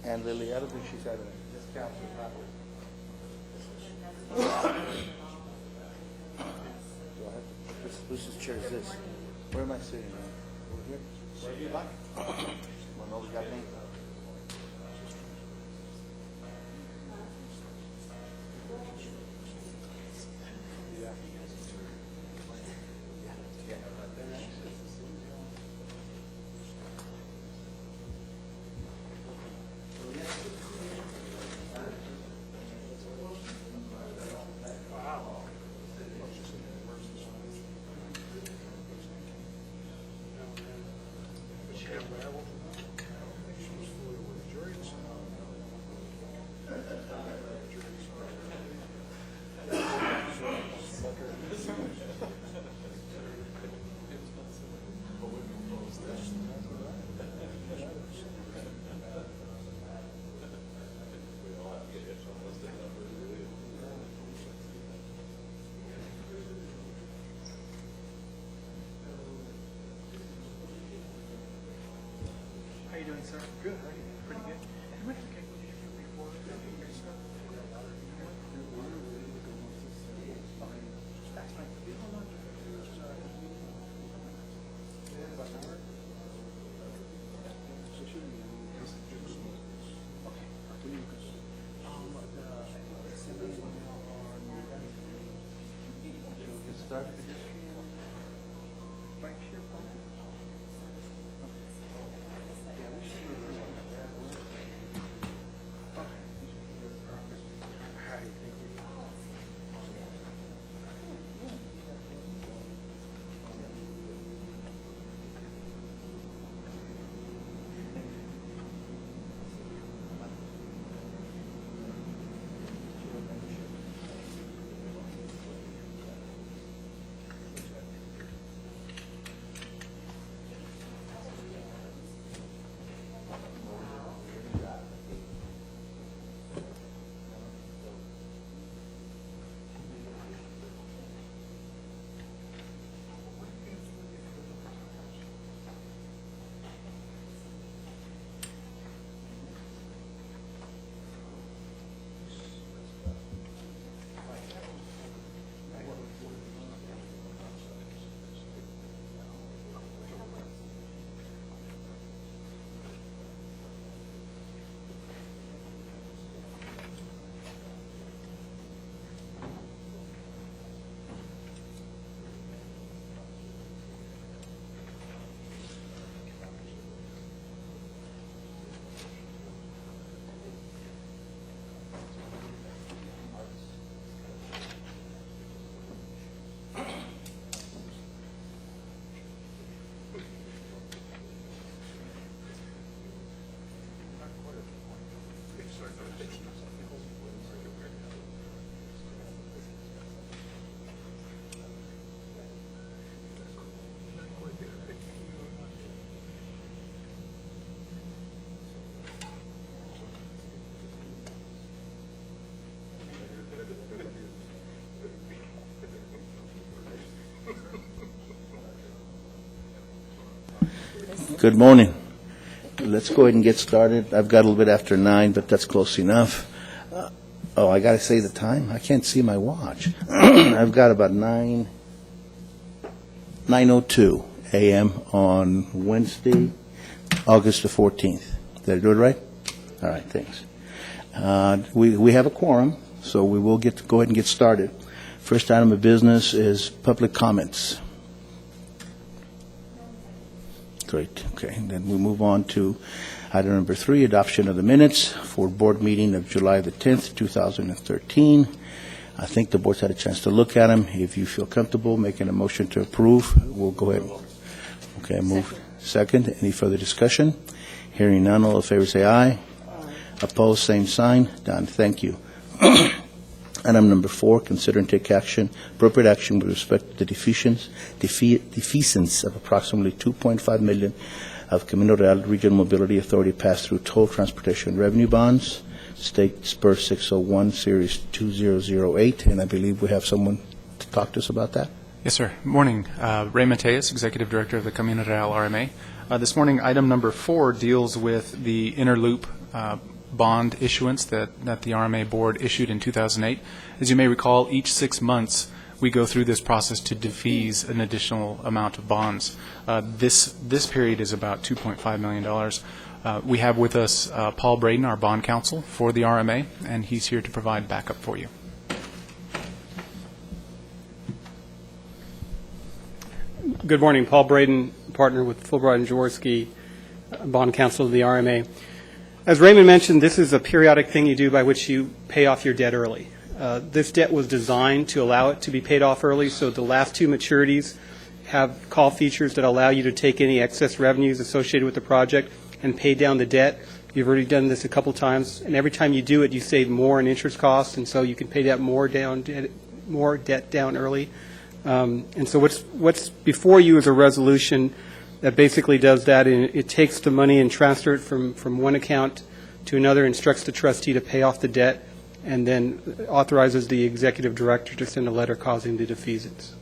And Lily, I don't think she's having it. Just counsel, not her. Do I have whose chair is this? Where am I sitting now? Over here? Where you like? Well, nobody's got me. How you doing, sir? Good. How are you? Pretty good. And what okay, what did you do before you guys started? Okay. That's fine. Hold on. About an hour? Okay. Start. Right here, phone. Good morning. Let's go ahead and get started. I've got a little bit after 9, but that's close enough. Oh, I got to say the time? I can't see my watch. I've got about 9:02 a.m. on Wednesday, August the 14th. Did I do it right? All right, thanks. We have a quorum, so we will go ahead and get started. First item of business is public comments. Great. Okay. And then we move on to item number 3, adoption of the minutes for board meeting of July the 10th, 2013. I think the board's had a chance to look at them. If you feel comfortable making a motion to approve, we'll go ahead. Okay. Move. Second. Any further discussion? Hearing none, all in favor say aye. Opposed, same sign. Done. Thank you. Item number 4, consider and take appropriate action with respect to the defeasance of approximately $2.5 million of Camino Real Regional Mobility Authority pass-through toll transportation revenue bonds, State Spur 601, Series 2008, and I believe we have someone to talk to us about that. Yes, sir. Morning. Ray Mateus, Executive Director of the Camino Real RMA. This morning, item number 4 deals with the inner loop bond issuance that the RMA board issued in 2008. As you may recall, each 6 months we go through this process to defease an additional amount of bonds. This period is about $2.5 million. We have with us Paul Braden, our bond counsel for the RMA, and he's here to provide backup for you. Good morning. Paul Braden, partner with Fulbright and Jaworski, bond counsel of the RMA. As Raymond mentioned, this is a periodic thing you do by which you pay off your debt early. This debt was designed to allow it to be paid off early, so the last two maturities have call features that allow you to take any excess revenues associated with the project and pay down the debt. You've already done this a couple times, and every time you do it, you save more in interest costs, and so you can pay that more debt down early. And so what's before you is a resolution that basically does that, and it takes the money and transfers it from one account to another, instructs the trustee to pay off the debt, and then authorizes the executive director to send a letter causing the defeasance.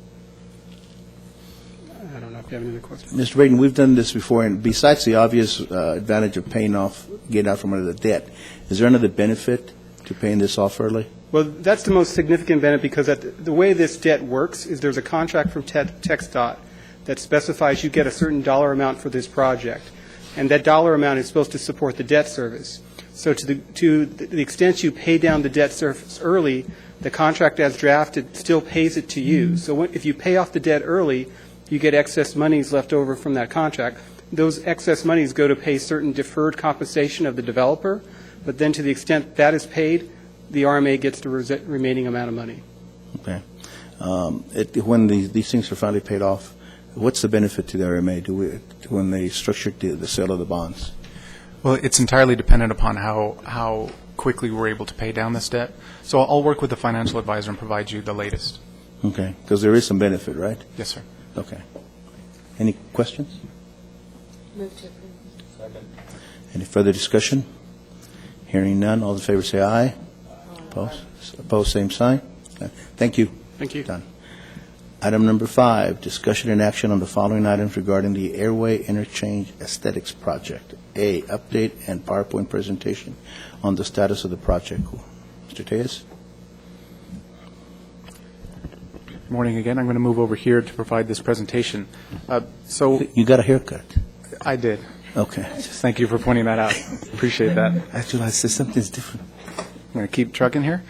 I don't know if you have any other questions. Mr. Braden, we've done this before, and besides the obvious advantage of paying off, getting out from under the debt, is there another benefit to paying this off early? Well, that's the most significant benefit, because the way this debt works is there's a contract from TxDOT that specifies you get a certain dollar amount for this project, and that dollar amount is supposed to support the debt service. So to the extent you pay down the debt service early, the contract as drafted still pays it to you. So if you pay off the debt early, you get excess monies left over from that contract. Those excess monies go to pay certain deferred compensation of the developer, but then to the extent that is paid, the RMA gets the remaining amount of money. Okay. When these things are finally paid off, what's the benefit to the RMA when they structured the sale of the bonds? Well, it's entirely dependent upon how quickly we're able to pay down this debt. So I'll work with the financial advisor and provide you the latest. Okay, because there is some benefit, right? Yes, sir. Okay. Any questions? Move to approve. Second. Any further discussion? Hearing none, all in favor say aye. Opposed? Opposed, same sign. Okay. Thank you. Thank you. Done. Item number 5, discussion and action on the following items regarding the Airway Interchange Aesthetics Project. A, update and PowerPoint presentation on the status of the project. Mr. Tejas? Morning again. I'm going to move over here to provide this presentation. You got a haircut. I did. Okay. Thank you for pointing that out. Appreciate that. Actually, I said something's different. I'm going to keep trucking here.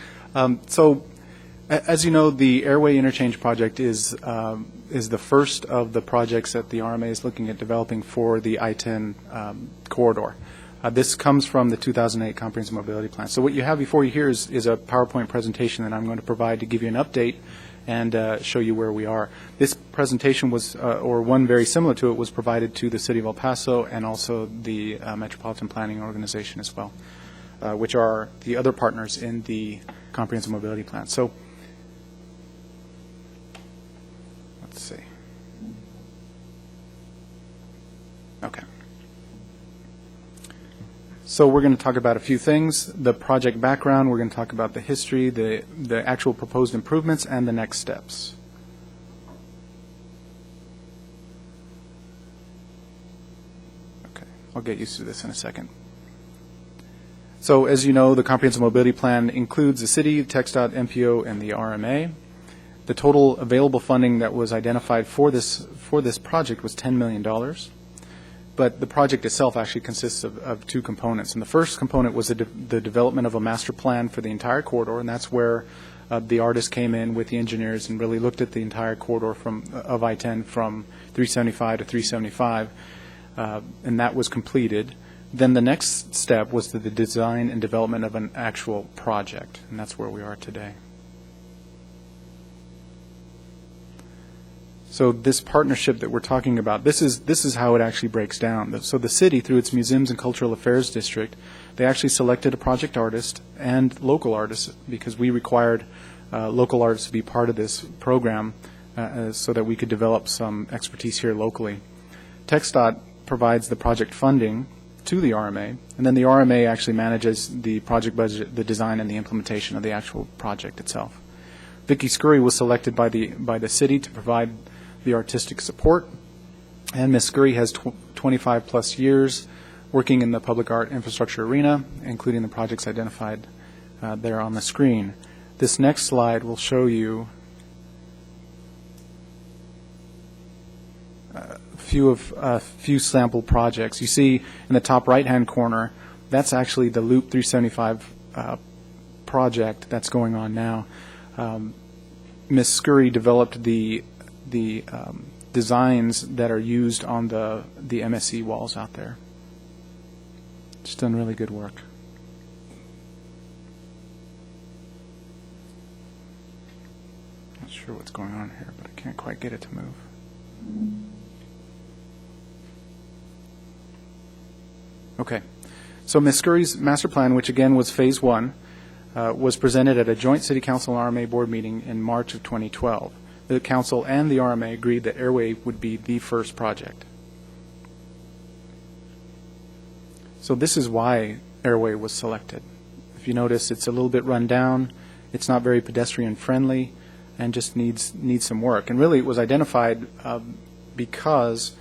As you know, the Airway Interchange Project is the first of the projects that the RMA is looking at developing for the I-10 corridor. This comes from the 2008 Comprehensive Mobility Plan. So what you have before you here is a PowerPoint presentation that I'm going to provide to give you an update and show you where we are. This presentation was, or one very similar to it, was provided to the City of El Paso and also the Metropolitan Planning Organization as well, which are the other partners in the Comprehensive Mobility Plan. So let's see. Okay. So we're going to talk about a few things: the project background, we're going to talk about the history, the actual proposed improvements, and the next steps. Okay, I'll get used to this in a second. So as you know, the Comprehensive Mobility Plan includes the city, TxDOT, MPO, and the RMA. The total available funding that was identified for this project was $10 million. But the project itself actually consists of two components. And the first component was the development of a master plan for the entire corridor, and that's where the artist came in with the engineers and really looked at the entire corridor of I-10 from 375 to 375, and that was completed. Then the next step was the design and development of an actual project, and that's where we are today. So this partnership that we're talking about, this is how it actually breaks down. So the city, through its Museums and Cultural Affairs District, they actually selected a project artist and local artists, because we required local artists to be part of this program so that we could develop some expertise here locally. TxDOT provides the project funding to the RMA, and then the RMA actually manages the project budget, the design, and the implementation of the actual project itself. Vicki Scurry was selected by the city to provide the artistic support, and Ms. Scurry has 25 plus years working in the public art infrastructure arena, including the projects identified there on the screen. This next slide will show you a few sample projects. You see in the top right-hand corner, that's actually the Loop 375 project that's going on now. Ms. Scurry developed the designs that are used on the MSC walls out there. She's done really good work. Not sure what's going on here, but I can't quite get it to move. Okay. So Ms. Scurry's master plan, which again was phase 1, was presented at a joint City Council and RMA board meeting in March of 2012. The Council and the RMA agreed that Airway would be the first project. So this is why Airway was selected. If you notice, it's a little bit run down, it's not very pedestrian friendly, and just needs some work. And really it was identified because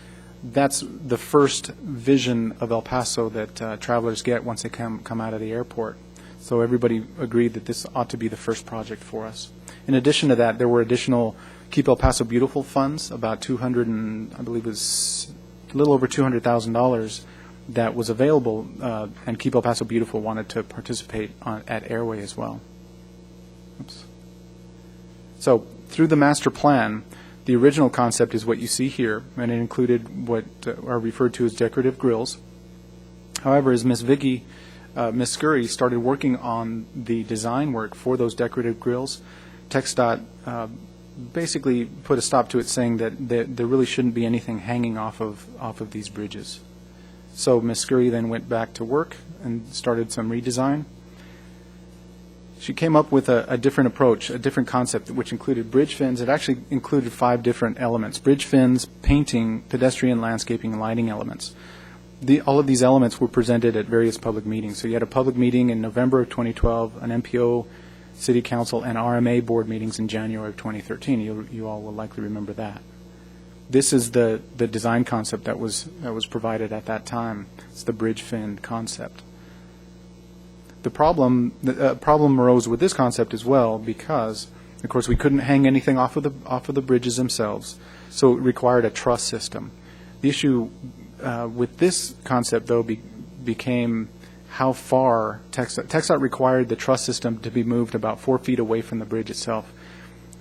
that's the first vision of El Paso that travelers get once they come out of the airport. So everybody agreed that this ought to be the first project for us. In addition to that, there were additional Keep El Paso Beautiful funds, about $200 and I believe it was a little over $200,000 that was available, and Keep El Paso Beautiful wanted to participate at Airway as well. Oops. So through the master plan, the original concept is what you see here, and it included what are referred to as decorative grills. However, as Ms. Scurry started working on the design work for those decorative grills, TxDOT basically put a stop to it, saying that there really shouldn't be anything hanging off of these bridges. So Ms. Scurry then went back to work and started some redesign. She came up with a different approach, a different concept, which included bridge fins. It actually included 5 different elements: bridge fins, painting, pedestrian, landscaping, and lighting elements. All of these elements were presented at various public meetings. So you had a public meeting in November of 2012, an MPO, City Council, and RMA board meetings in January of 2013. You all will likely remember that. This is the design concept that was provided at that time. It's the bridge fin concept. The problem arose with this concept as well because, of course, we couldn't hang anything off of the bridges themselves, so it required a truss system. The issue with this concept, though, became how far TxDOT required the truss system to be moved about 4 feet away from the bridge itself.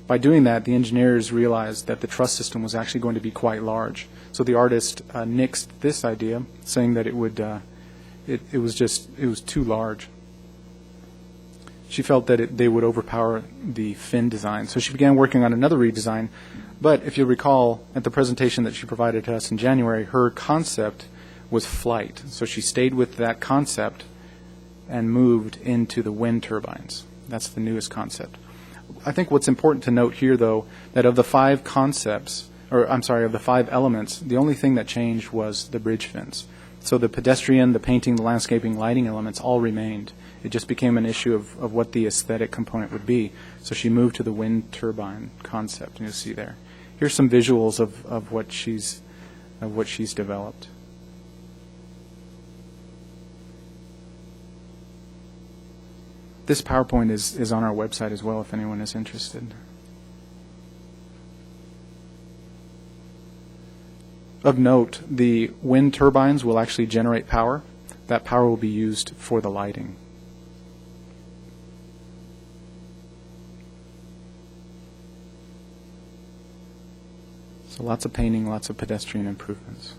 By doing that, the engineers realized that the truss system was actually going to be quite large. So the artist nixed this idea, saying that it was too large. She felt that they would overpower the fin design. So she began working on another redesign. But if you recall, at the presentation that she provided to us in January, her concept was flight. So she stayed with that concept and moved into the wind turbines. That's the newest concept. I think what's important to note here, though, that of the 5 concepts, of the 5 elements, the only thing that changed was the bridge fins. So the pedestrian, the painting, the landscaping, lighting elements all remained. It just became an issue of what the aesthetic component would be. So she moved to the wind turbine concept, and you'll see there. Here's some visuals of what she's developed. This PowerPoint is on our website as well if anyone is interested. Of note, the wind turbines will actually generate power. That power will be used for the lighting. So lots of painting, lots of pedestrian improvements.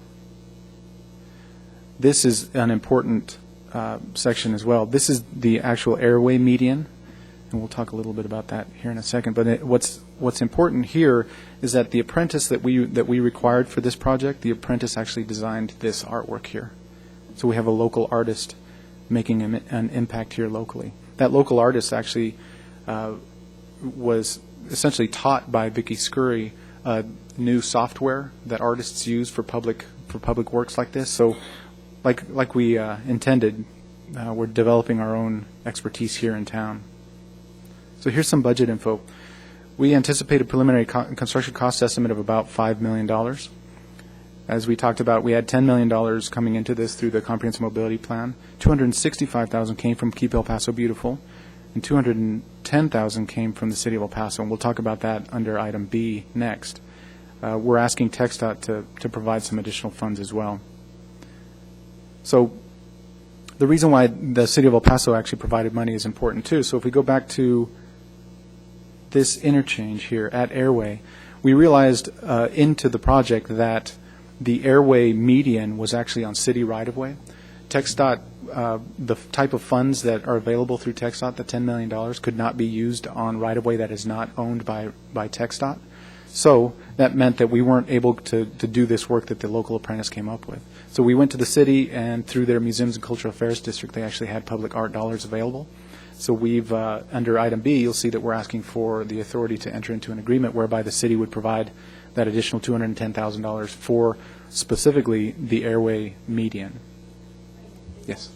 This is an important section as well. This is the actual airway median, and we'll talk a little bit about that here in a second. But what's important here is that the apprentice that we required for this project, the apprentice actually designed this artwork here. So we have a local artist making an impact here locally. That local artist actually was essentially taught by Vicki Scurry new software that artists use for public works like this. So like we intended, we're developing our own expertise here in town. So here's some budget info. We anticipate a preliminary construction cost estimate of about $5 million. As we talked about, we had $10 million coming into this through the Comprehensive Mobility Plan. $265,000 came from Keep El Paso Beautiful, and $210,000 came from the City of El Paso, and we'll talk about that under item B next. We're asking TxDOT to provide some additional funds as well. So the reason why the City of El Paso actually provided money is important too. So if we go back to this interchange here at Airway, we realized into the project that the Airway median was actually on city right-of-way. TxDOT, the type of funds that are available through TxDOT, the $10 million, could not be used on right-of-way that is not owned by TxDOT. So that meant that we weren't able to do this work that the local apprentice came up with. So we went to the city, and through their Museums and Cultural Affairs District, they actually had public art dollars available. So we've, under item B, you'll see that we're asking for the authority to enter into an agreement whereby the city would provide that additional $210,000 for specifically the Airway median. Yes.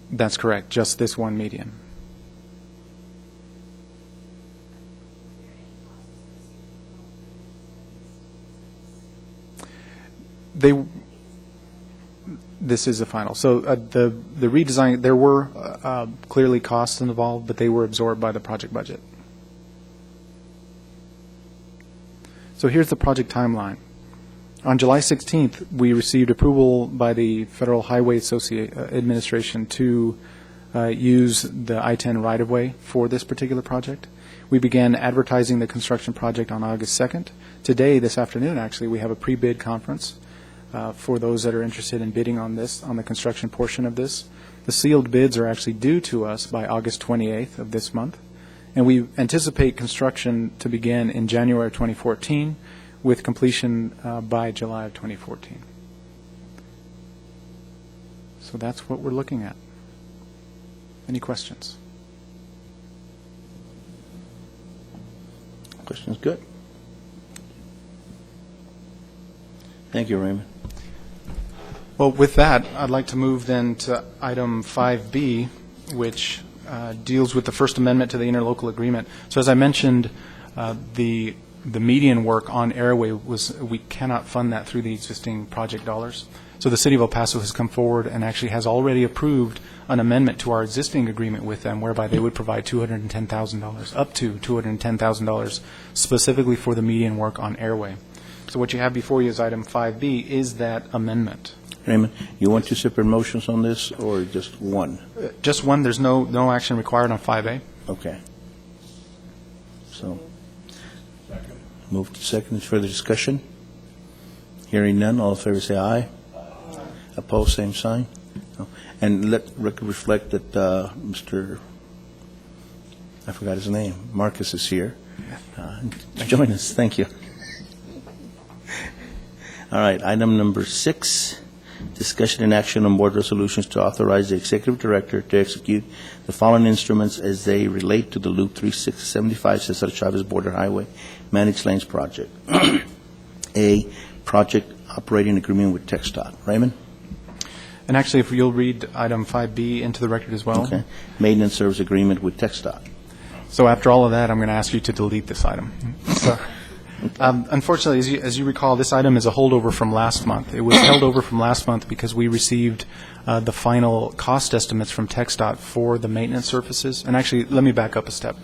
That's correct, just this one median. This is the final. So the redesign, there were clearly costs involved, but they were absorbed by the project budget. So here's the project timeline. On July 16th, we received approval by the Federal Highway Administration to use the I-10 right-of-way for this particular project. We began advertising the construction project on August 2nd. Today, this afternoon, actually, we have a pre-bid conference for those that are interested in bidding on this, on the construction portion of this. The sealed bids are actually due to us by August 28th of this month. And we anticipate construction to begin in January of 2014 with completion by July of 2014. So that's what we're looking at. Any questions? Questions? Good. Thank you, Raymond. Well, with that, I'd like to move then to item 5B, which deals with the First Amendment to the interlocal agreement. So as I mentioned, the median work on Airway we cannot fund that through the existing project dollars. So the City of El Paso has come forward and actually has already approved an amendment to our existing agreement with them whereby they would provide $210,000, up to $210,000 specifically for the median work on Airway. So what you have before you is item 5B is that amendment. Raymond, you want two separate motions on this or just one? Just one. There's no action required on 5A. Okay. So, move to second. Further discussion? Hearing none, all in favor say aye. Opposed, same sign. No. And let record reflect that Mr. I forgot his name, Marcus is here. Join us. Thank you. All right, item number 6. Discussion and action on board resolutions to authorize the executive director to execute the following instruments as they relate to the Loop 3675 Cesar Chavez Border Highway Managed Lanes Project. A, project operating agreement with TxDOT. Raymond? And actually, if you'll read item 5B into the record as well. Okay. Maintenance service agreement with TxDOT. So after all of that, I'm going to ask you to delete this item. So, unfortunately, as you recall, this item is a holdover from last month. It was held over from last month because we received the final cost estimates from TxDOT for the maintenance services. And actually, let me back up a step.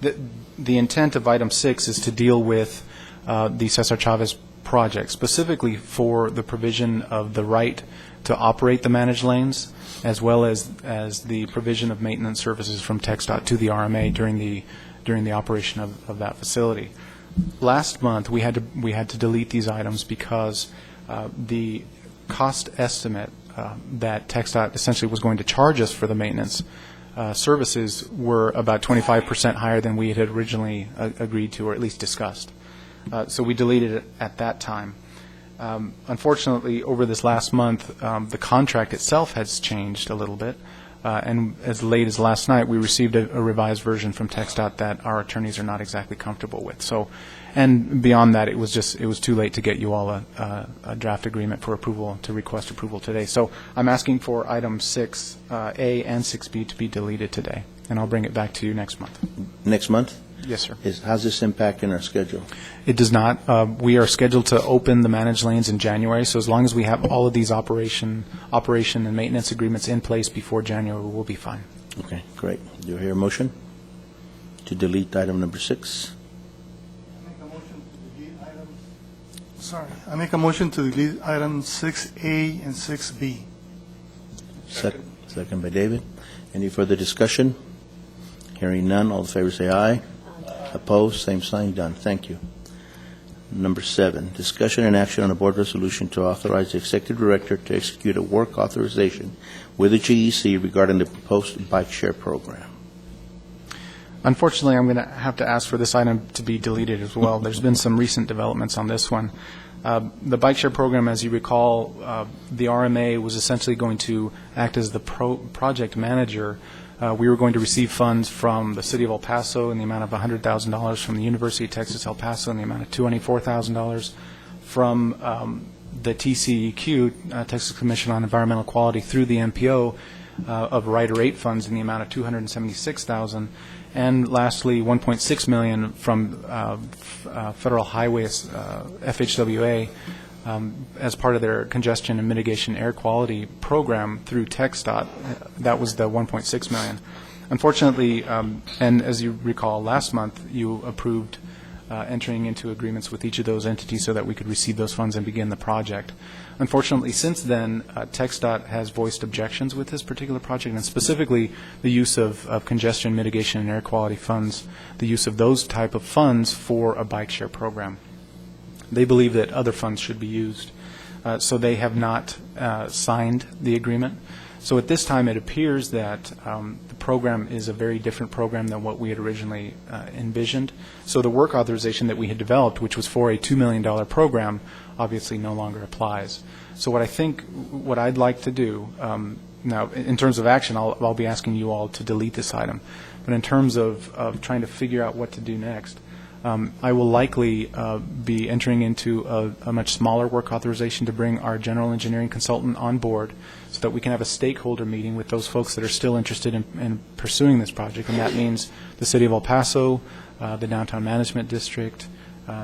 The intent of item 6 is to deal with the Cesar Chavez project, specifically for the provision of the right to operate the managed lanes, as well as the provision of maintenance services from TxDOT to the RMA during the operation of that facility. Last month, we had to delete these items because the cost estimate that TxDOT essentially was going to charge us for the maintenance services were about 25% higher than we had originally agreed to, or at least discussed. So we deleted it at that time. Unfortunately, over this last month, the contract itself has changed a little bit. And as late as last night, we received a revised version from TxDOT that our attorneys are not exactly comfortable with. So, and beyond that, it was too late to get you all a draft agreement for approval, to request approval today. So I'm asking for items 6A and 6B to be deleted today. and I'll bring it back to you next month. Next month? Yes, sir. How's this impacting our schedule? It does not. We are scheduled to open the managed lanes in January, so as long as we have all of these operation and maintenance agreements in place before January, we'll be fine. Okay, great. Do you hear a motion to delete item number 6? I make a motion to delete items 6A and 6B. Second by David. Any further discussion? Hearing none, all in favor say aye. Opposed, same sign, done. Thank you. Number 7, discussion and action on a board resolution to authorize the executive director to execute a work authorization with the GEC regarding the proposed bike share program. Unfortunately, I'm going to have to ask for this item to be deleted as well. There's been some recent developments on this one. The bike share program, as you recall, the RMA was essentially going to act as the project manager. We were going to receive funds from the City of El Paso in the amount of $100,000, from the University of Texas El Paso in the amount of $24,000, from the TCEQ, Texas Commission on Environmental Quality, through the MPO of Rider 8 funds in the amount of $276,000, and lastly, $1.6 million from Federal Highways, FHWA, as part of their congestion and mitigation air quality program through TxDOT. That was the $1.6 million. Unfortunately, and as you recall, last month you approved entering into agreements with each of those entities so that we could receive those funds and begin the project. Unfortunately, since then, TxDOT has voiced objections with this particular project, and specifically the use of congestion mitigation and air quality funds, the use of those type of funds for a bike share program. They believe that other funds should be used, so they have not signed the agreement. So at this time, it appears that the program is a very different program than what we had originally envisioned. So the work authorization that we had developed, which was for a $2 million program, obviously no longer applies. So what I'd like to do, now in terms of action, I'll be asking you all to delete this item. But in terms of trying to figure out what to do next, I will likely be entering into a much smaller work authorization to bring our general engineering consultant on board so that we can have a stakeholder meeting with those folks that are still interested in pursuing this project. And that means the City of El Paso, the Downtown Management District,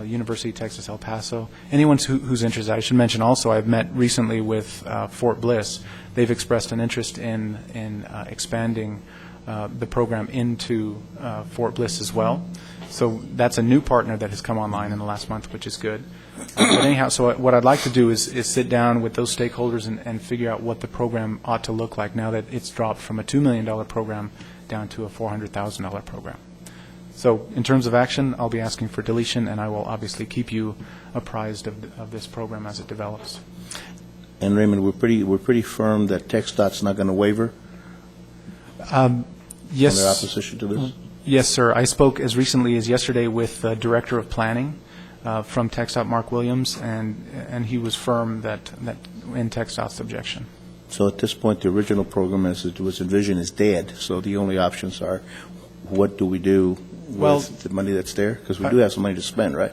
University of Texas El Paso, anyone who's interested. I should mention also I've met recently with Fort Bliss. They've expressed an interest in expanding the program into Fort Bliss as well. So that's a new partner that has come online in the last month, which is good. But anyhow, so what I'd like to do is sit down with those stakeholders and figure out what the program ought to look like now that it's dropped from a $2 million program down to a $400,000 program. So in terms of action, I'll be asking for deletion, and I will obviously keep you apprised of this program as it develops. And Raymond, we're pretty firm that TxDOT's not going to waver Yes. on their opposition to this? Yes, sir. I spoke as recently as yesterday with the Director of Planning from TxDOT, Mark Williams, and he was firm that in TxDOT's objection. So at this point, the original program as it was envisioned is dead, so the only options are, what do we do with the money that's there? Because we do have some money to spend, right?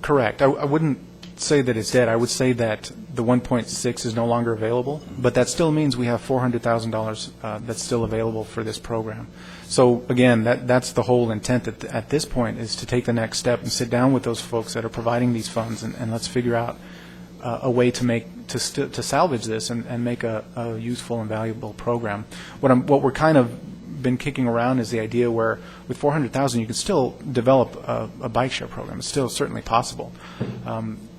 Correct. I wouldn't say that it's dead. I would say that the 1.6 is no longer available, but that still means we have $400,000 that's still available for this program. So again, that's the whole intent at this point, is to take the next step and sit down with those folks that are providing these funds, and let's figure out a way to salvage this and make a useful and valuable program. What we're kind of been kicking around is the idea where with $400,000 you can still develop a bike share program. It's still certainly possible.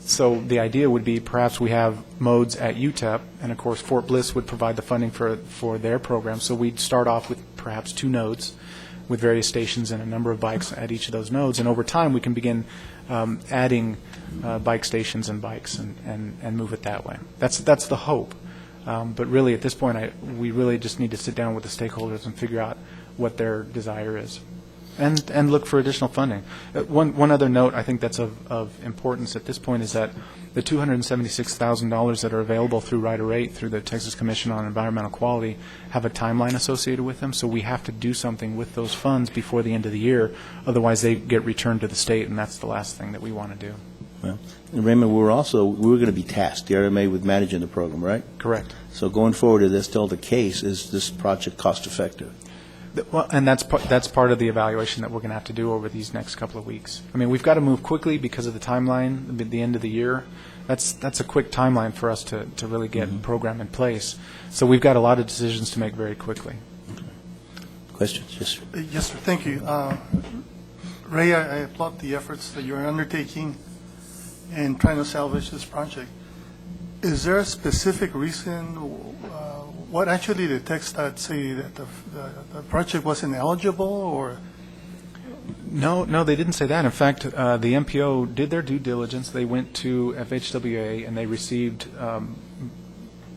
So the idea would be perhaps we have modes at UTEP, and of course Fort Bliss would provide the funding for their program. So we'd start off with perhaps 2 nodes with various stations and a number of bikes at each of those nodes, and over time we can begin adding bike stations and bikes and move it that way. That's the hope. But really at this point we really just need to sit down with the stakeholders and figure out what their desire is. And look for additional funding. One other note I think that's of importance at this point is that the $276,000 that are available through Rider 8 through the Texas Commission on Environmental Quality have a timeline associated with them, so we have to do something with those funds before the end of the year. Otherwise they get returned to the state, and that's the last thing that we want to do. Well, and Raymond, we were going to be tasked, the RMA, with managing the program, right? Correct. So going forward, if that's still the case, is this project cost effective? Well, and that's part of the evaluation that we're going to have to do over these next couple of weeks. I mean, we've got to move quickly because of the timeline, the end of the year. That's a quick timeline for us to really get a program in place. So we've got a lot of decisions to make very quickly. Questions? Yes, sir. Yes, sir, thank you. Ray, I applaud the efforts that you're undertaking in trying to salvage this project. Is there a specific reason, what actually the text that say that the project wasn't eligible, or? No, they didn't say that. In fact, the MPO did their due diligence. They went to FHWA and they received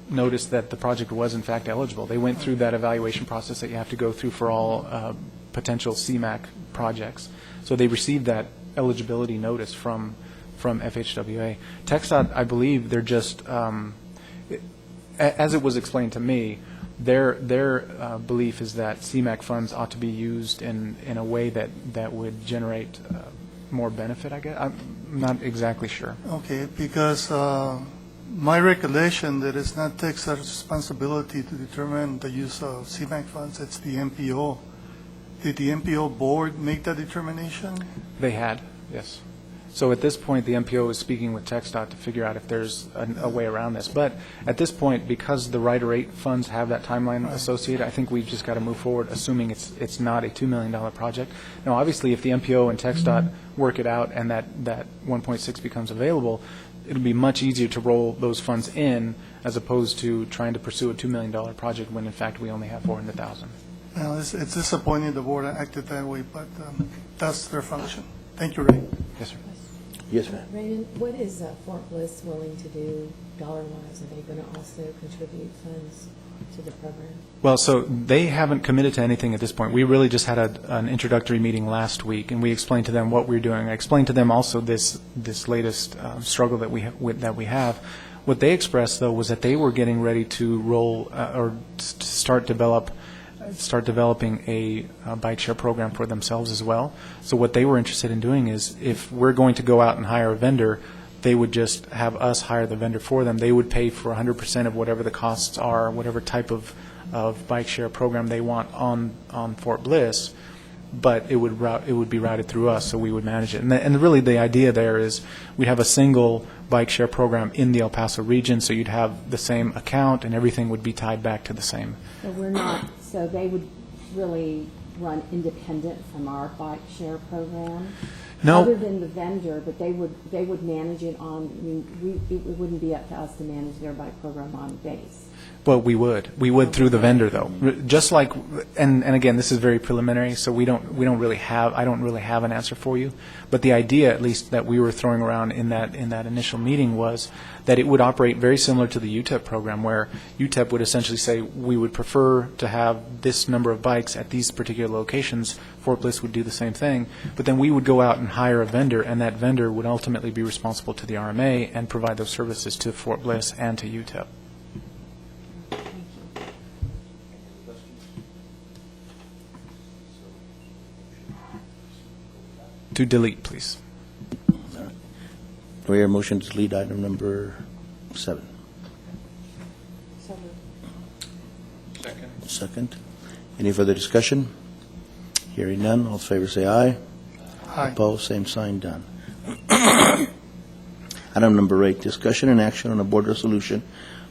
notice that the project was in fact eligible. They went through that evaluation process that you have to go through for all potential CMAQ projects. So they received that eligibility notice from FHWA. TxDOT, I believe, they're just, as it was explained to me, their belief is that CMAQ funds ought to be used in a way that would generate more benefit, I guess. I'm not exactly sure. Okay, because my recollection that it's not TxDOT's responsibility to determine the use of CMAQ funds, it's the MPO. Did the MPO board make that determination? They had, yes. So at this point, the MPO is speaking with TxDOT to figure out if there's a way around this. But at this point, because the Rider 8 funds have that timeline associated, I think we've just got to move forward, assuming it's not a $2 million project. Now, obviously, if the MPO and TxDOT work it out and that 1.6 becomes available, it'll be much easier to roll those funds in as opposed to trying to pursue a $2 million project when, in fact, we only have $400,000. Well, it's disappointing the board acted that way, but that's their function. Thank you, Ray. Yes, sir. Yes, ma'am. Raymond, what is Fort Bliss willing to do dollar-wise? Are they going to also contribute funds to the program? Well, so they haven't committed to anything at this point. We really just had an introductory meeting last week, and we explained to them what we're doing. I explained to them also this latest struggle that we have. What they expressed, though, was that they were getting ready to roll or to start developing a bike share program for themselves as well. So what they were interested in doing is, if we're going to go out and hire a vendor, they would just have us hire the vendor for them. They would pay for 100% of whatever the costs are, whatever type of bike share program they want on Fort Bliss, but it would be routed through us, so we would manage it. And really the idea there is we'd have a single bike share program in the El Paso region, so you'd have the same account and everything would be tied back to the same. So they would really run independent from our bike share program? No. Other than the vendor, but they would manage it on, it wouldn't be up to us to manage their bike program on base. Well, we would through the vendor, though. Just like, and again, this is very preliminary, so I don't really have an answer for you. But the idea, at least that we were throwing around in that initial meeting, was that it would operate very similar to the UTEP program, where UTEP would essentially say we would prefer to have this number of bikes at these particular locations. Fort Bliss would do the same thing, but then we would go out and hire a vendor, and that vendor would ultimately be responsible to the RMA and provide those services to Fort Bliss and to UTEP. To delete, please. Do we hear a motion to delete item number 7? So moved. Second. Any further discussion? Hearing none, all in favor say aye. Aye. Opposed, same sign, done. Item number 8, discussion and action on a board resolution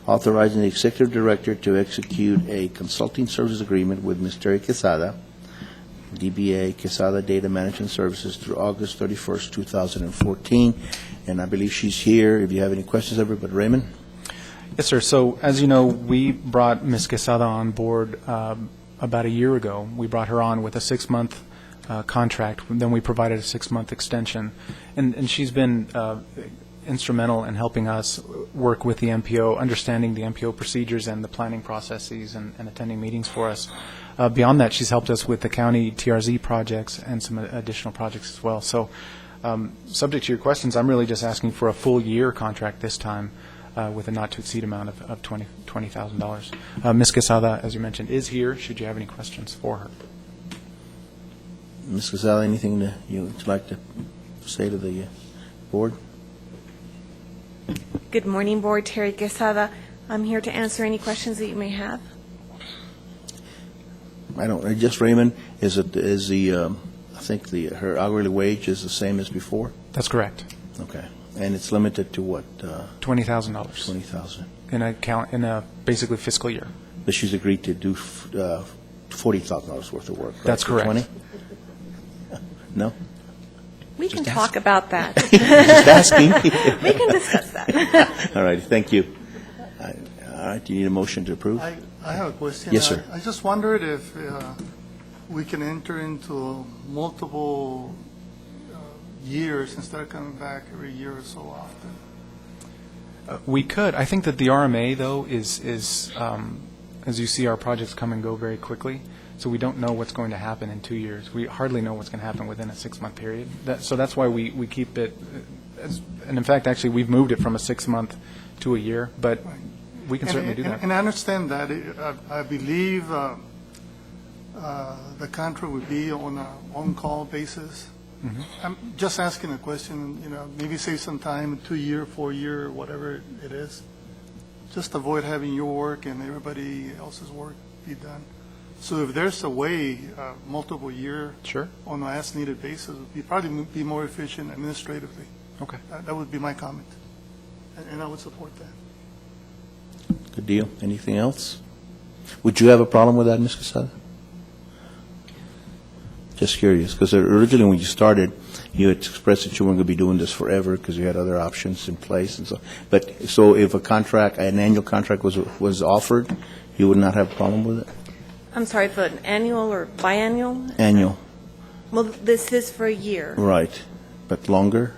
authorizing the executive director to execute a consulting services agreement with Ms. Terry Quesada, DBA Quesada Data Management Services, through August 31st, 2014. And I believe she's here. If you have any questions of her, but Raymond? Yes, sir. So, as you know, we brought Ms. Quesada on board about a year ago. We brought her on with a 6-month contract. Then we provided a 6-month extension. And she's been instrumental in helping us work with the MPO, understanding the MPO procedures and the planning processes and attending meetings for us. Beyond that, she's helped us with the county TRZ projects and some additional projects as well. So, subject to your questions, I'm really just asking for a full year contract this time with a not-to-exceed amount of $20,000. Ms. Quesada, as you mentioned, is here, should you have any questions for her. Ms. Quesada, anything that you'd like to say to the board? Good morning, Board. Terry Quesada. I'm here to answer any questions that you may have. I don't, just Raymond, is I think her hourly wage is the same as before? That's correct. Okay. And it's limited to what? $20,000 $20,000. in a basically fiscal year. But she's agreed to do $40,000 worth of work, right? That's For correct. 20? No? We can Just talk about that. Just asking. We can discuss that. All right, thank you. All right, do you need a motion to approve? I have a question. Yes, sir. I just wondered if we can enter into multiple years instead of coming back every year or so often. We could. I think that the RMA, though, is as you see, our projects come and go very quickly, so we don't know what's going to happen in 2 years. We hardly know what's going to happen within a 6-month period. So that's why we keep it, and in fact, actually, we've moved it from a 6-month to a year, but we can certainly do that. And I understand that. I believe the contract would be on an on-call basis. I'm just asking a question, maybe save some time, 2 year, 4 year, whatever it is. Just avoid having your work and everybody else's work be done. So if there's a way, multiple year Sure. on an as-needed basis, would probably be more efficient administratively. Okay. That would be my comment, and I would support that. Good deal. Anything else? Would you have a problem with that, Ms. Quesada? Just curious, because originally when you started, you had expressed that you weren't going to be doing this forever because you had other options in place and so. But so if an annual contract was offered, you would not have a problem with it? I'm sorry, for an annual or biannual? Annual, Well, this is for a year. right. But longer?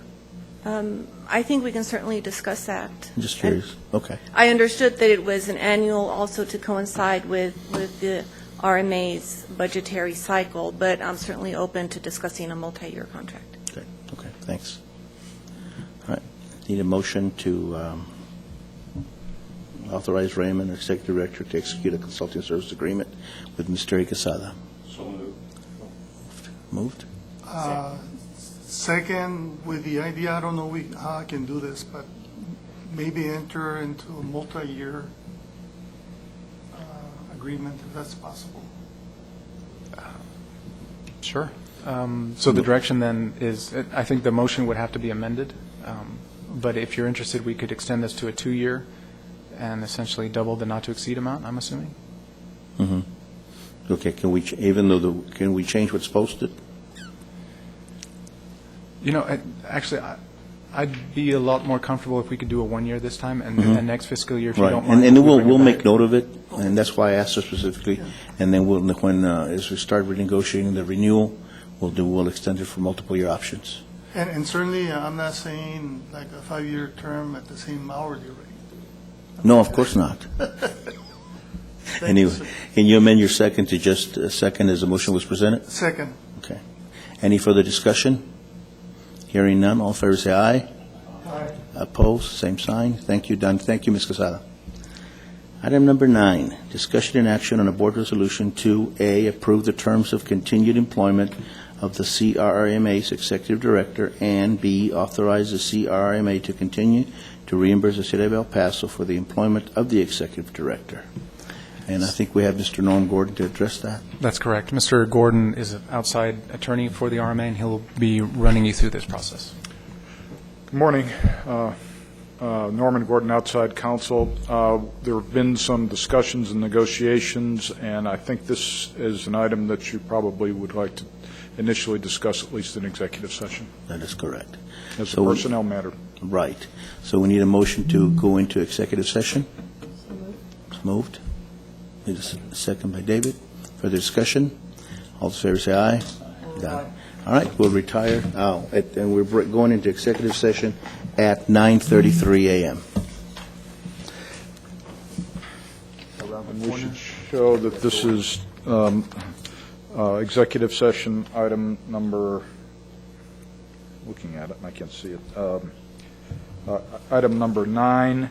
I think we can certainly discuss that. I'm just curious. Okay. I understood that it was an annual also to coincide with the RMA's budgetary cycle, but I'm certainly open to discussing a multi-year contract. Okay, thanks. All right. Need a motion to authorize Raymond, Executive Director, to execute a consulting service agreement with Ms. Terry Quesada. So moved. Second, with the idea, I don't know how I can do this, but maybe enter into a multi-year agreement, if that's possible. Sure. So the direction then is, I think the motion would have to be amended, but if you're interested, we could extend this to a 2-year and essentially double the not-to-exceed amount, I'm assuming? Mm-hmm. Okay, can we change what's posted? Actually, I'd be a lot more comfortable if we could do a 1-year this time, and then next fiscal year, if you Right, don't mind. and we we'll bring it make back. note of it, and that's why I asked her specifically. And then as we start renegotiating the renewal, we'll extend it for multiple-year options. And certainly, I'm not saying like a 5-year term at the same hourly rate. No, of course not. Anyway, can you amend your second to just a second as the motion was presented? Second. Okay. Any further discussion? Hearing none, all in favor say aye. Aye. Opposed, same sign. Thank you, done. Thank you, Ms. Quesada. Item number 9, discussion and action on a board resolution to A, approve the terms of continued employment of the CRRMA's Executive Director, and B, authorize the CRRMA to continue to reimburse the City of El Paso for the employment of the Executive Director. And I think we have Mr. Norm Gordon to address that. That's correct. Mr. Gordon is an outside attorney for the RMA, and he'll be running you through this process. Good morning. Norman Gordon, outside counsel. There have been some discussions and negotiations, and I think this is an item that you probably would like to initially discuss, at least in executive session, That is correct. as a So- personnel matter. Right. So we need a motion to go into executive session. Moved. Need a second by David. Further discussion? All in favor say aye. Done. All right, we'll retire. And we're going into executive session at 9:33 a.m. And we should show that this is executive session item number, looking at it, and I can't see it, item number 9,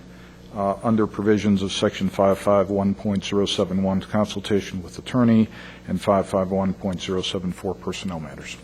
under provisions of Section 551.071, consultation with attorney, and 551.074, personnel matters.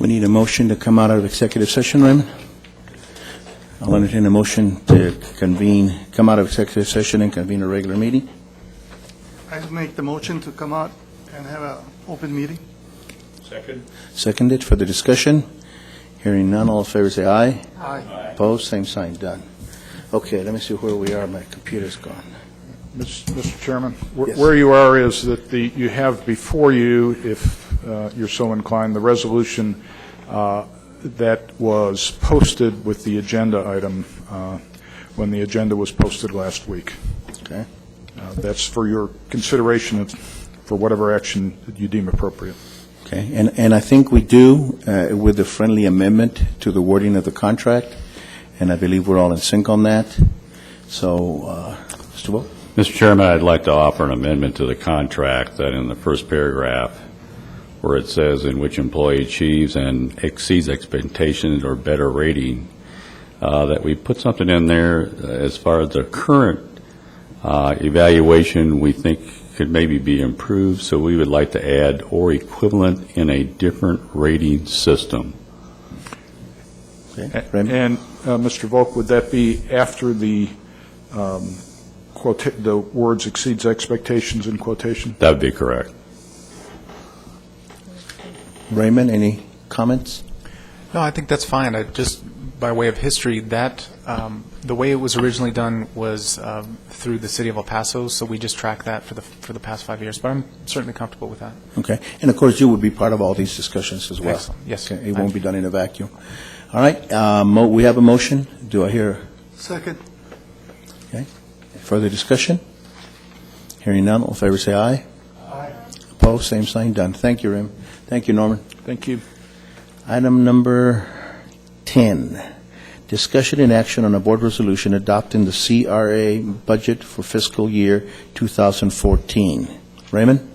We need a motion to come out of executive session, Raymond? I'll entertain a motion to come out of executive session and convene a regular meeting. I make the motion to come out and have an open meeting. Seconded for the discussion. Hearing none, all in favor say aye. Aye. Opposed, same sign, done. Okay, let me see where we are. My computer's gone. Mr. Chairman, Yes. where you are is that you have before you, if you're so inclined, the resolution that was posted with the agenda item when the agenda was posted last week. Okay. That's for your consideration for whatever action that you deem appropriate. Okay, and I think we do with the friendly amendment to the wording of the contract, and I believe we're all in sync on that. So, Mr. Wolf? Mr. Chairman, I'd like to offer an amendment to the contract that in the first paragraph, where it says in which employee achieves and exceeds expectations or better rating, that we put something in there as far as the current evaluation we think could maybe be improved, so we would like to add or equivalent in a different rating system. Okay. Raymond? And, Mr. Volk, would that be after the the words exceeds expectations in quotation? That would be correct. Raymond, any comments? No, I think that's fine. Just by way of history, that the way it was originally done was through the city of El Paso, so we just track that for the past 5 years. But I'm certainly comfortable with that. Okay, and of course, you would be part of all these discussions as well. Excellent. Yes. Okay, it won't be done in a vacuum. All right, we have a motion. Do I hear? Second. Okay. Further discussion? Hearing none, all in favor say aye. Aye. Opposed, same sign, done. Thank you, Raymond. Thank you, Norman. Thank you. Item number 10, discussion and action on a board resolution adopting the CRA budget for fiscal year 2014. Raymond?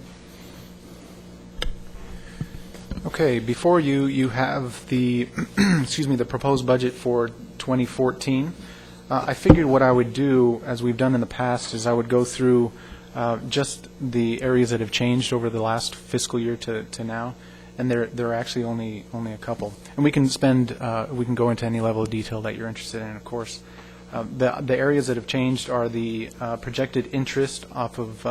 Okay, before you, you have the, excuse me, the proposed budget for 2014. I figured what I would do, as we've done in the past, is I would go through just the areas that have changed over the last fiscal year to now, and there are actually only a couple. And we can we can go into any level of detail that you're interested in, of course. The areas that have changed are the projected interest off of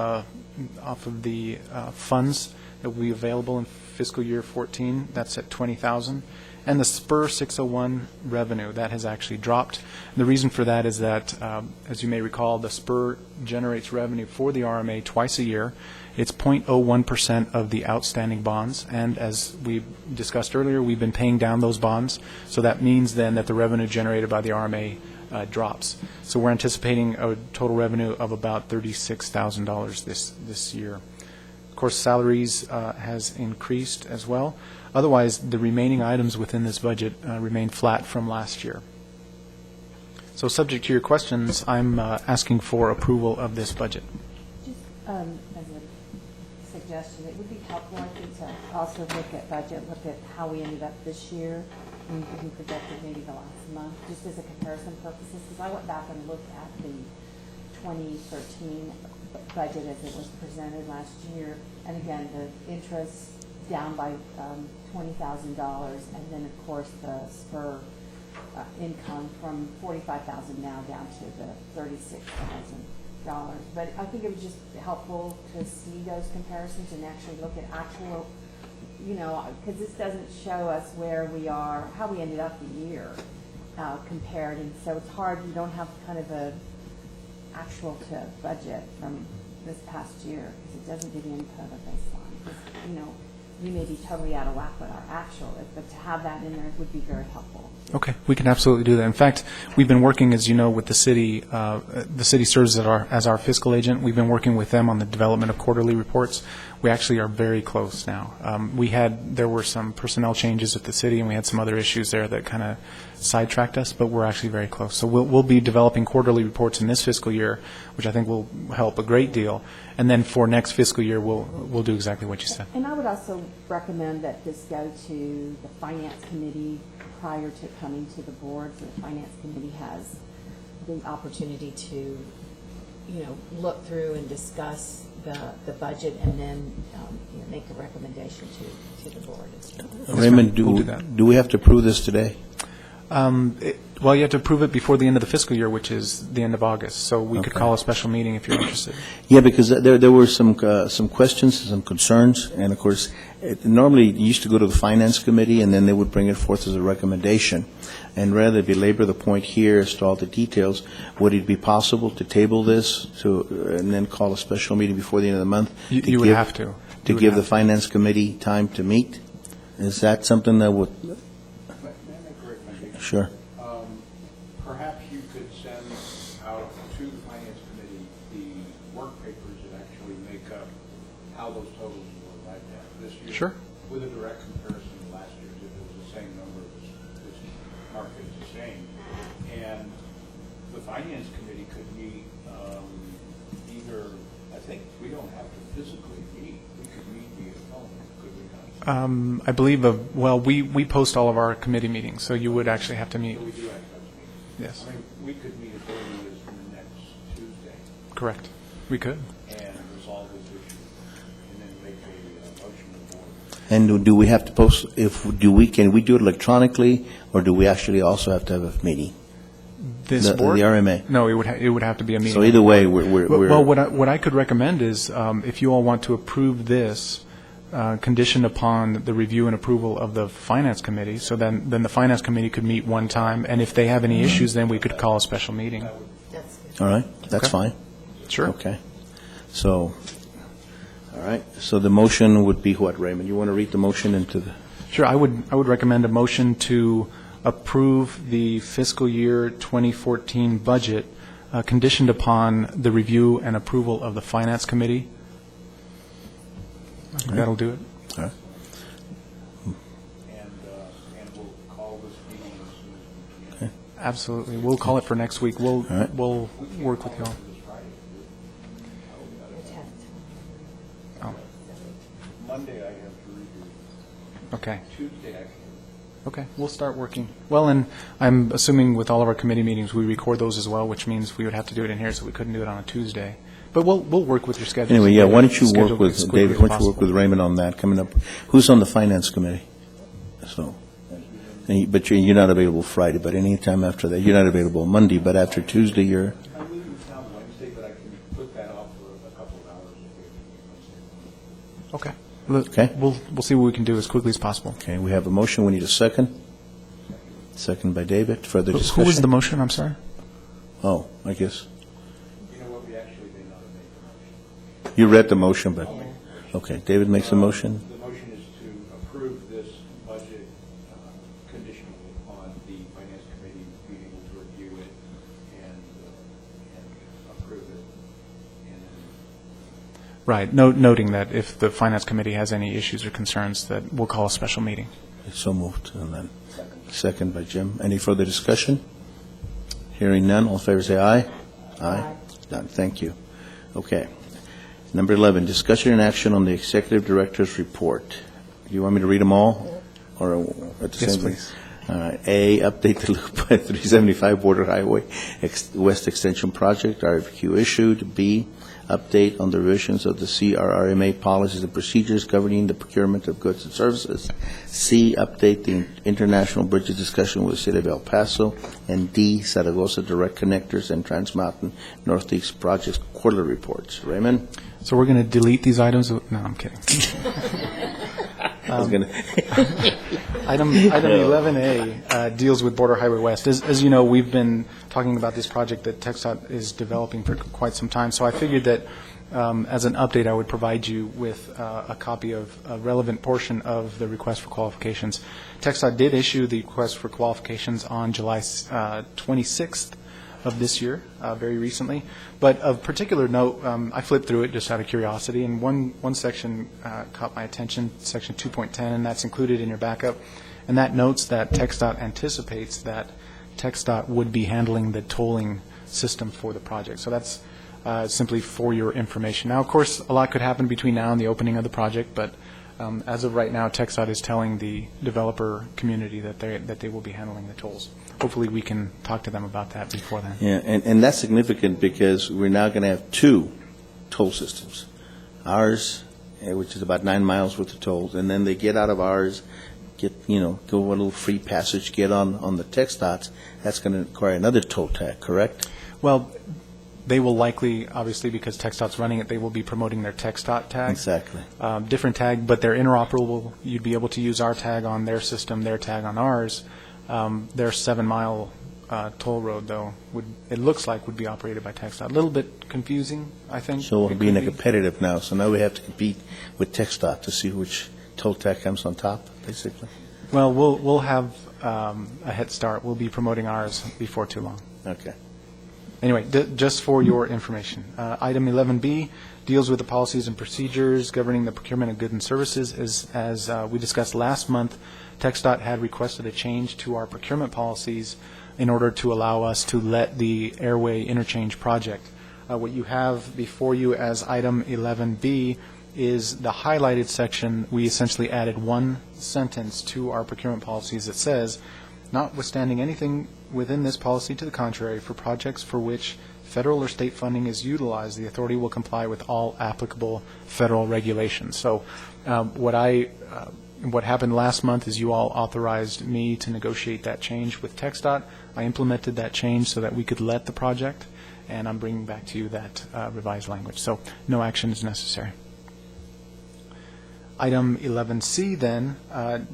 the funds that will be available in fiscal year 14. That's at $20,000. And the SPUR 601 revenue, that has actually dropped. The reason for that is that, as you may recall, the SPUR generates revenue for the RMA twice a year. It's 0.01% of the outstanding bonds, and as we discussed earlier, we've been paying down those bonds, so that means then that the revenue generated by the RMA drops. So we're anticipating a total revenue of about $36,000 this year. Of course, salaries has increased as well. Otherwise, the remaining items within this budget remain flat from last year. So subject to your questions, I'm asking for approval of this budget. Just as a suggestion, it would be helpful, I think, to also look at budget, look at how we ended up this year, and we projected maybe the last month, just as a comparison purposes, because I went back and looked at the 2013 budget as it was presented last year, and again, the interest down by $20,000, and then, of course, the SPUR income from $45,000 now down to the $36,000. But I think it was just helpful to see those comparisons and actually look at actual, because this doesn't show us where we are, how we ended up the year compared, and so it's hard, you don't have kind of a actual to budget from this past year, because it doesn't give you any kind of a baseline. Because, we may be totally out of whack with our actual, but to have that in there would be very helpful. Okay, we can absolutely do that. In fact, we've been working, as you know, with the city. The city serves as our fiscal agent. We've been working with them on the development of quarterly reports. We actually are very close now. There were some personnel changes at the city, and we had some other issues there that kind of sidetracked us, but we're actually very close. So we'll be developing quarterly reports in this fiscal year, which I think will help a great deal. And then for next fiscal year, we'll do exactly what you said. And I would also recommend that this go to the Finance Committee prior to coming to the board. So the Finance Committee has the opportunity to, look through and discuss the budget and then make a recommendation to the board. Raymond, We'll do that. do we have to approve this today? Well, you have to approve it before the end of the fiscal year, which is the end of August. So we could Okay. call a special meeting if you're interested. Yeah, because there were some questions, some concerns, and of course, normally it used to go to the Finance Committee, and then they would bring it forth as a recommendation. And rather than belabor the point here as to all the details, would it be possible to table this and then call a special meeting before the end of the month? You would have to. To give the Finance Committee time to meet? Is that something that would? May I make a recommendation? Sure. Perhaps you could send out to the Finance Committee the work papers that actually make up how those totals were arrived at this year. Sure. With a direct comparison to last year's, if it was the same number, this market is the same. And the Finance Committee could meet either, I think we don't have to physically meet, we could meet via phone, could we not? I believe, we post all of our committee meetings, so you would actually have to meet. So we do have to meet. Yes, I mean, we could meet as early as the next Tuesday correct. We could. and resolve this issue, and then make a motion to the board. And do we have to post, can we do it electronically, or do we actually also have to have a meeting? This The board? RMA. No, it would have to be a meeting. So either way, we're. Well, what I could recommend is, if you all want to approve this, conditioned upon the review and approval of the Finance Committee, so then the Finance Committee could meet one time, and if they have any issues, then we could call a special meeting. That's good. All right, that's Okay. fine. Sure. Okay. So, all right, so the motion would be what, Raymond? You want to read the motion into the, Sure, I would recommend a motion to approve the fiscal year 2014 budget, conditioned upon the review and approval of the Finance Committee. I think that'll do it. all right. And we'll call this meeting as soon as we can. Absolutely. We'll call it for next week. right. We'll work with you all. This Friday. The 10th. Oh, Monday I have to redo. okay. Tuesday I can. Okay, we'll start working. Well, and I'm assuming with all of our committee meetings, we record those as well, which means we would have to do it in here, so we couldn't do it on a Tuesday. But we'll work with your schedule. Anyway, yeah, why don't you Schedule work with, as quickly David, as why don't you work possible. with Raymond on that coming up? Who's on the Finance Committee? So, but you're not available Friday, but any time after that, you're not available Monday, but after Tuesday, you're, I'm leaving town Wednesday, but I can put that off for a couple of hours. Okay. Okay. We'll see what we can do as quickly as possible. okay, we have a motion, we need a second. Second by David, further discussion? Who was the motion? I'm sorry. Oh, I guess, You know what, we actually may not have made the motion. you read the motion, but, okay, David makes a motion. The motion is to approve this budget conditional upon the Finance Committee being able to review it and approve it. And then Right, noting that if the Finance Committee has any issues or concerns, that we'll call a special meeting. So moved, and then, second by Jim. Any further discussion? Hearing none, all in favor say aye. Aye. Done, thank you. Okay. Number 11, discussion and action on the Executive Director's report. Do you want me to read them all, or at the Yes, same time? please. All right. A, update the loop at 375 Border Highway West Extension Project, RFQ issued. B, update on the revisions of the CRRMA policies and procedures governing the procurement of goods and services. C, update the international bridges discussion with the City of El Paso. And D, Zaragoza Direct Connectors and Trans Mountain Northeast Projects quarterly reports. Raymond? So we're going to delete these items? No, I'm kidding. I was going to... Item 11A deals with Border Highway West. As you know, we've been talking about this project that TxDOT is developing for quite some time, so I figured that as an update, I would provide you with a copy of a relevant portion of the request for qualifications. TxDOT did issue the request for qualifications on July 26th of this year, very recently. But of particular note, I flipped through it just out of curiosity, and one section caught my attention, Section 2.10, and that's included in your backup. And that notes that TxDOT anticipates that TxDOT would be handling the tolling system for the project. So that's simply for your information. Now, of course, a lot could happen between now and the opening of the project, but as of right now, TxDOT is telling the developer community that they will be handling the tolls. Hopefully, we can talk to them about that before then. Yeah, and that's significant because we're now going to have two toll systems. ours, which is about 9 miles worth of tolls, and then they get out of ours, get, go a little free passage, get on the TxDOTs, that's going to require another toll tag, correct? Well, they will likely, obviously, because TxDOT's running it, they will be promoting their TxDOT tag. Exactly. Different tag, but they're interoperable. You'd be able to use our tag on their system, their tag on ours. Their 7-mile toll road, though, it looks like would be operated by TxDOT. A little bit confusing, I think. So we're It being could be. competitive now, so now we have to compete with TxDOT to see which toll tag comes on top, basically. Well, we'll have a head start. We'll be promoting ours before too long. Okay. Anyway, just for your information, item 11B deals with the policies and procedures governing the procurement of goods and services. As we discussed last month, TxDOT had requested a change to our procurement policies in order to allow us to let the airway interchange project. What you have before you as item 11B is the highlighted section. We essentially added one sentence to our procurement policies that says, notwithstanding anything within this policy to the contrary, for projects for which federal or state funding is utilized, the authority will comply with all applicable federal regulations. So what happened last month is you all authorized me to negotiate that change with TxDOT. I implemented that change so that we could let the project, and I'm bringing back to you that revised language. So no action is necessary. Item 11C then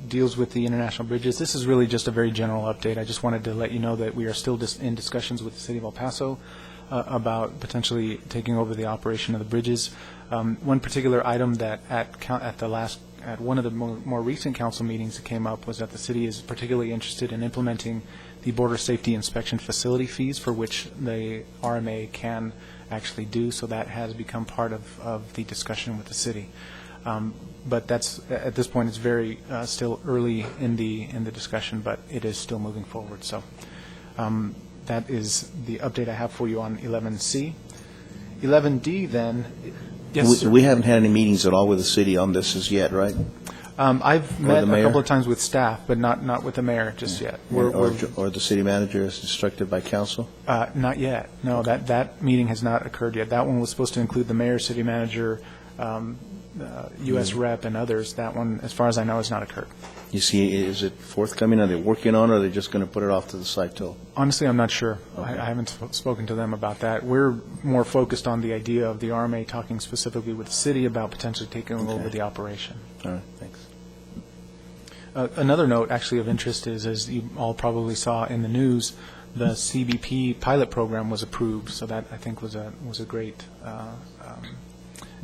deals with the international bridges. This is really just a very general update. I just wanted to let you know that we are still in discussions with the City of El Paso about potentially taking over the operation of the bridges. One particular item that at one of the more recent council meetings that came up was that the city is particularly interested in implementing the border safety inspection facility fees, for which the RMA can actually do. So that has become part of the discussion with the city. But that's, at this point, it's very still early in the discussion, but it is still moving forward. So that is the update I have for you on 11C. 11D then, yes, sir. We haven't had any meetings at all with the city on this as yet, right? I've met the a mayor? couple of times with staff, but not with the mayor just yet. Or the city manager as instructed by council? Not yet. No, that meeting has not occurred yet. That one was supposed to include the mayor, city manager, U.S. rep, and others. That one, as far as I know, has not occurred. You see, is it forthcoming? Are they working on it, or are they just going to put it off to the side till? Honestly, I'm not sure. Okay. I haven't spoken to them about that. We're more focused on the idea of the RMA talking specifically with the city about potentially taking over the operation. All right, thanks. Another note, actually, of interest is, as you all probably saw in the news, the CBP pilot program was approved. So that, I think, was a great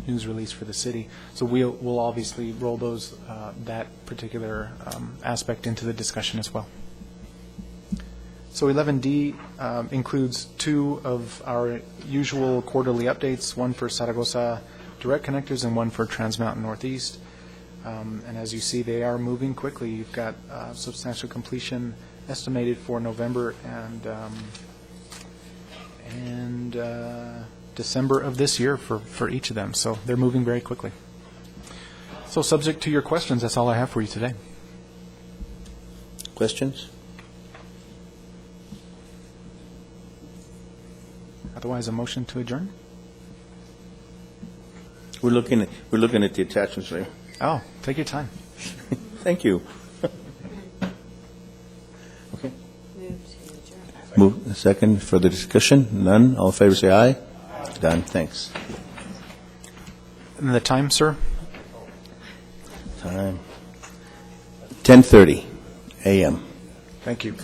news release for the city. So we'll obviously roll that particular aspect into the discussion as well. So 11D includes two of our usual quarterly updates, one for Zaragoza direct connectors and one for Trans Mountain Northeast. And as you see, they are moving quickly. You've got substantial completion estimated for November and December of this year for each of them. So they're moving very quickly. So subject to your questions, that's all I have for you today. Questions? Otherwise, a motion to adjourn? We're looking at the attachments there. Oh, take your time. Thank you. Okay. Move to adjourn. Move second for the discussion. None. All in favor, say aye. Done. Thanks. And the time, sir? Time 10:30 a.m. Thank you.